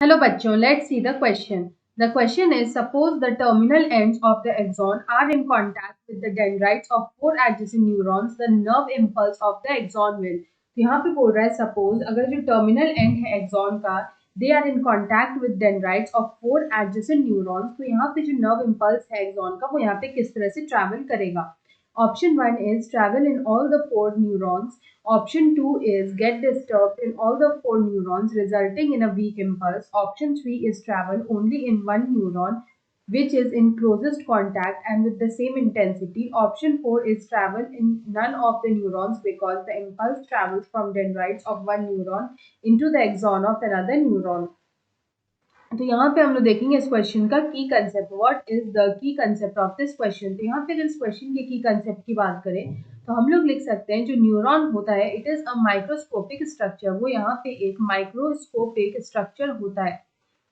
Hello bachcho, let's see the question. The question is, suppose the terminal ends of the axon are in contact with the dendrites of four adjacent neurons, the nerve impulse of the axon will. तो यहाँ पे बोल रहा है suppose अगर जो terminal end है axon का they are in contact with dendrites of four adjacent neurons, तो यहाँ पे जो nerve impulse है axon का वो यहाँ पे किस तरह से travel करेगा. Option 1 is travel in all the four neurons. Option 2 is get disturbed in all the four neurons, resulting in a weak impulse. Option 3 is travel only in one neuron, which is in closest contact and with the same intensity. Option 4 is travel in none of the neurons because the impulse travels from dendrites of one neuron into the axon of another neuron. तो यहाँ पे हम लोग देखेंगे इस question का की concept. What is the key concept of this question. तो यहाँ पे अगर इस क्वेश्चन के की कंसेप्ट की बात करें तो हम लोग लिख सकते हैं जो न्यूरॉन होता है it is a microscopic structure. वो यहाँ पे एक माइक्रोस्कोपिक स्ट्रक्चर होता है.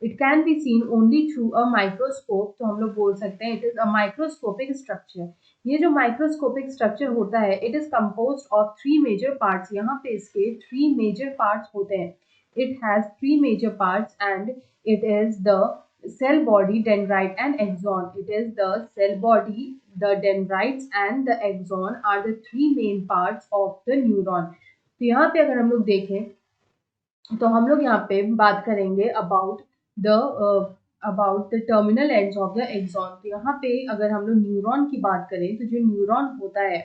It can be seen only through a microscope. तो हम लोग बोल सकते हैं it is a microscopic structure. ये जो माइक्रोस्कोपिक स्ट्रक्चर होता है it is composed of three major parts. यहाँ पे इसके थ्री मेजर पार्ट्स होते हैं. It has three major parts and it is the cell body, dendrite and axon. It is the cell body, the dendrites and the axon are the three main parts of the neuron. तो यहाँ पे अगर हम लोग देखें तो हम लोग यहाँ पे बात करेंगे about the terminal ends of the axon. तो यहाँ पे अगर हम लोग न्यूरॉन की बात करें तो जो न्यूरॉन होता है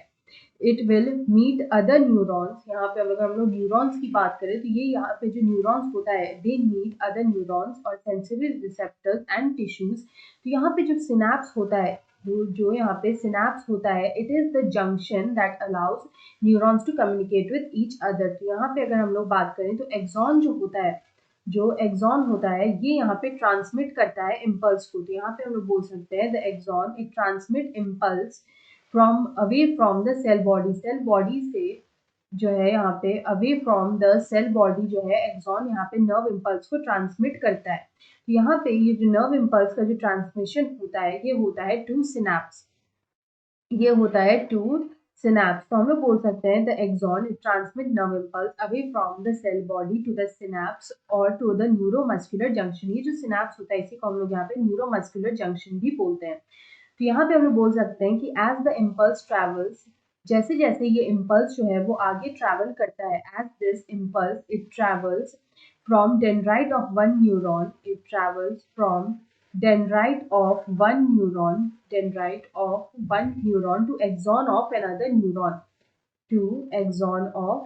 it will meet other neurons. यहाँ पे अगर हम लोग न्यूरॉन्स की बात करें तो ये यहाँ पे जो न्यूरॉन्स होता है दे मीट अदर न्यूरॉन्स और सेंसरी रिसेप्टर्स एंड टिश्यूज. तो यहाँ पे जो सिनेप्स होता है जो यहाँ पे सिनेप्स होता है it is the junction that allows neurons to communicate with each other. तो यहाँ पे अगर हम लोग बात करें तो एक्सॉन जो एक्सॉन होता है ये यहाँ पे ट्रांसमिट करता है इम्पल्स को. तो यहाँ पे हम लोग बोल सकते हैं the axon it transmit impulse from away from the cell body. Cell body से जो है यहाँ पे away from the cell body जो है एक्सॉन यहाँ पे नर्व इम्पल्स को ट्रांसमिट करता है. तो यहाँ पे ये जो नर्व इम्पल्स का जो ट्रांसमिशन होता है ये होता है टू सिनेप्स. ये होता है टू सिनेप्स. तो हम लोग बोल सकते हैं the axon it transmit nerve impulse away from the cell body to the synapse और टू द न्यूरोमस्कुलर जंक्शन. ये जो सिनेप्स होता है इसी को हम लोग यहाँ पे न्यूरोमस्कुलर जंक्शन भी बोलते हैं. तो यहाँ पे हम लोग बोल सकते हैं कि एज द इम्पल्स ट्रेवल्स, जैसे जैसे ये इम्पल्स जो है वो आगे ट्रैवल करता है, as this impulse it travels from dendrite of one neuron, it travels from dendrite of one neuron to axon of another neuron, to axon of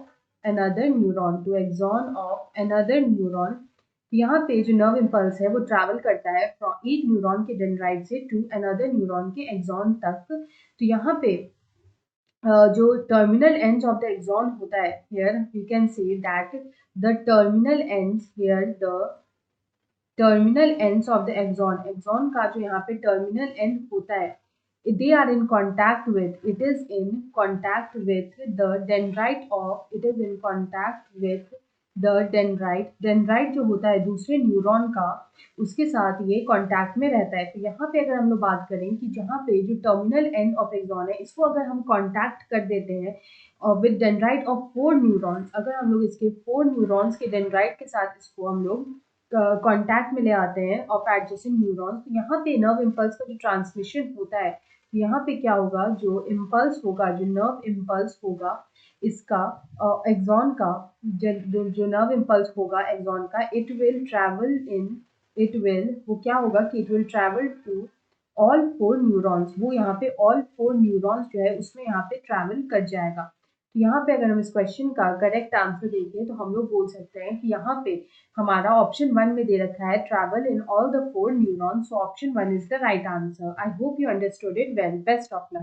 another neuron, to axon of another neuron. यहाँ पे जो nerve impulse है वो travel करता है from एक neuron के dendrite से टू अनदर न्यूरॉन के एक्सॉन तक. तो यहाँ पे जो terminal ends of the axon होता है here we can say that the terminal ends of the axon का जो यहाँ पे टर्मिनल एंड होता है they are in contact with it is in contact with the dendrite of it is in contact with the dendrite जो होता है दूसरे न्यूरॉन का उसके साथ ये कांटेक्ट में रहता है. तो यहाँ पे अगर हम लोग बात करें कि जहाँ पे जो टर्मिनल एंड ऑफ एक्सॉन है इसको अगर हम कांटेक्ट कर देते हैं with dendrite of four neurons, अगर हम लोग इसके फोर न्यूरॉन्स के डेंड्राइट के साथ इसको हम लोग कांटेक्ट में ले आते हैं ऑफ एडजेसेंट न्यूरॉन्स, तो यहाँ पे नर्व इम्पल्स का जो ट्रांसमिशन होता है यहाँ पे क्या होगा जो इम्पल्स होगा जो नर्व इम्पल्स होगा इसका एक्सॉन का जो नर्व इम्पल्स होगा एक्सॉन का वो क्या होगा कि it will travel to all four neurons. वो यहाँ पे ऑल फोर न्यूरॉन्स जो है उसमें यहाँ पे ट्रैवल कर जाएगा. तो यहाँ पे अगर हम इस क्वेश्चन का करेक्ट आंसर देखें तो हम लोग बोल सकते हैं कि यहाँ पे हमारा ऑप्शन 1 में दे रखा है travel in all the four neurons. So option 1 is the right answer. I hope you understood it well. Best of luck.